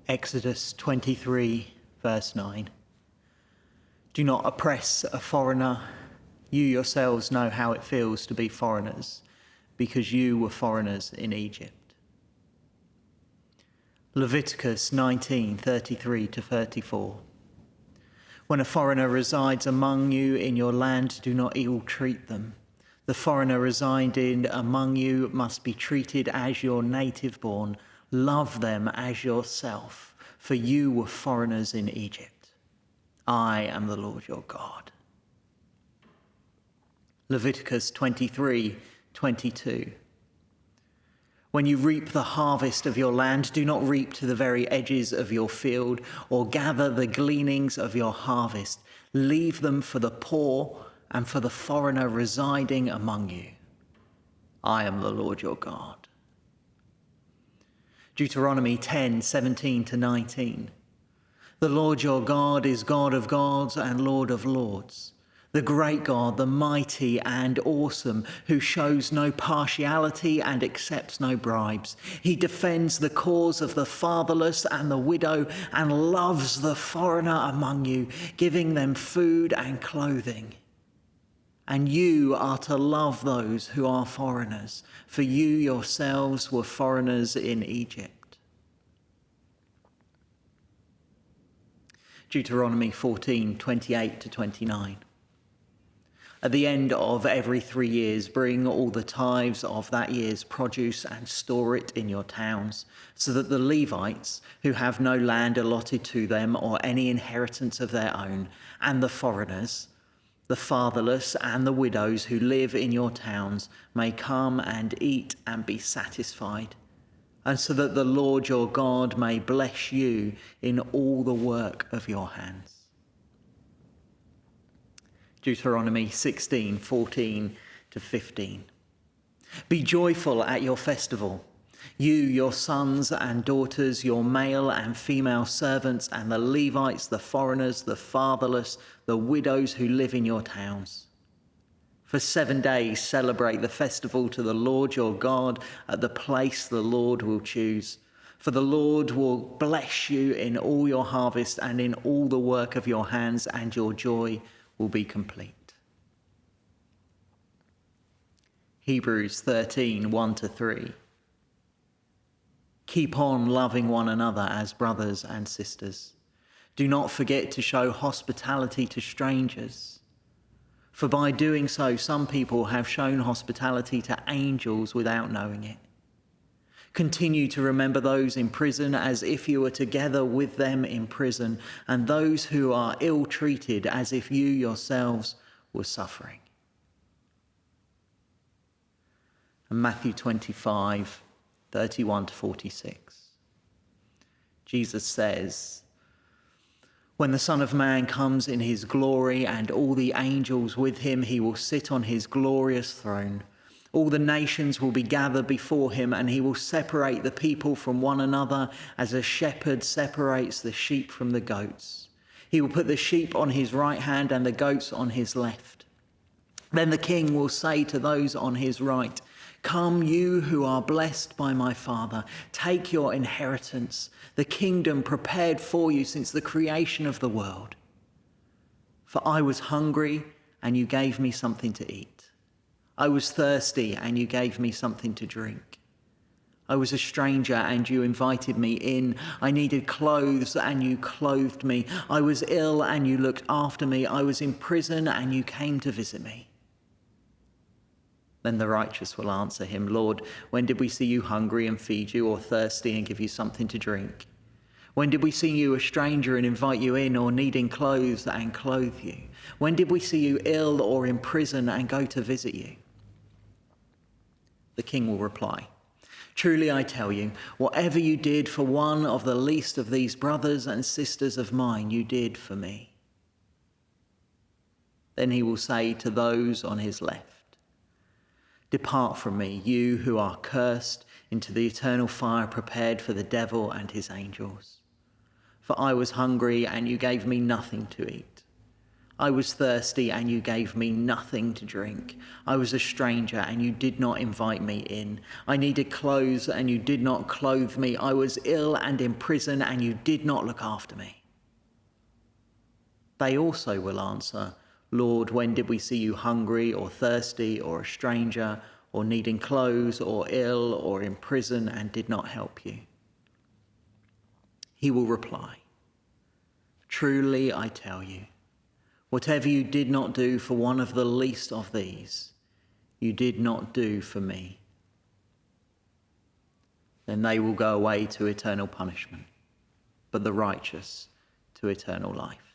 Exodus 23, verse 9. Do not oppress a foreigner. You yourselves know how it feels to be foreigners, because you were foreigners in Egypt. Leviticus 19:33-34. When a foreigner resides among you in your land, do not ill-treat them. The foreigner residing among you must be treated as your native born. Love them as yourself, for you were foreigners in Egypt. I am the Lord your God. Leviticus 23:22. When you reap the harvest of your land, do not reap to the very edges of your field or gather the gleanings of your harvest. Leave them for the poor and for the foreigner residing among you. I am the Lord your God. Deuteronomy 10:17-19. The Lord your God is God of gods and Lord of lords, the great God, the mighty and awesome, who shows no partiality and accepts no bribes. He defends the cause of the fatherless and the widow and loves the foreigner among you, giving them food and clothing. And you are to love those who are foreigners, for you yourselves were foreigners in Egypt. Deuteronomy 14:28-29. At the end of every 3 years, bring all the tithes of that year's produce and store it in your towns, so that the Levites, who have no land allotted to them or any inheritance of their own, and the foreigners, the fatherless and the widows who live in your towns may come and eat and be satisfied, and so that the Lord your God may bless you in all the work of your hands. Deuteronomy 16:14-15. Be joyful at your festival, you, your sons and daughters, your male and female servants, and the Levites, the foreigners, the fatherless, the widows who live in your towns. For 7 days celebrate the festival to the Lord your God at the place the Lord will choose. For the Lord will bless you in all your harvest and in all the work of your hands, and your joy will be complete. Hebrews 13:1-3. Keep on loving one another as brothers and sisters. Do not forget to show hospitality to strangers, for by doing so, some people have shown hospitality to angels without knowing it. Continue to remember those in prison as if you were together with them in prison, and those who are ill-treated as if you yourselves were suffering. And Matthew 25:31-46. Jesus says, when the Son of Man comes in his glory and all the angels with him, he will sit on his glorious throne. All the nations will be gathered before him, and he will separate the people from one another as a shepherd separates the sheep from the goats. He will put the sheep on his right hand and the goats on his left. Then the king will say to those on his right, come, you who are blessed by my Father, take your inheritance, the kingdom prepared for you since the creation of the world. For I was hungry, and you gave me something to eat. I was thirsty, and you gave me something to drink. I was a stranger, and you invited me in. I needed clothes, and you clothed me. I was ill, and you looked after me. I was in prison, and you came to visit me. Then the righteous will answer him, Lord, when did we see you hungry and feed you, or thirsty and give you something to drink? When did we see you a stranger and invite you in, or needing clothes and clothe you? When did we see you ill or in prison and go to visit you? The king will reply, truly I tell you, whatever you did for one of the least of these brothers and sisters of mine, you did for me. Then he will say to those on his left, depart from me, you who are cursed, into the eternal fire prepared for the devil and his angels. For I was hungry, and you gave me nothing to eat. I was thirsty and you gave me nothing to drink. I was a stranger and you did not invite me in. I needed clothes and you did not clothe me. I was ill and in prison and you did not look after me. They also will answer, Lord, when did we see you hungry or thirsty or a stranger or needing clothes or ill or in prison and did not help you? He will reply, truly I tell you, whatever you did not do for one of the least of these, you did not do for me. Then they will go away to eternal punishment, but the righteous to eternal life.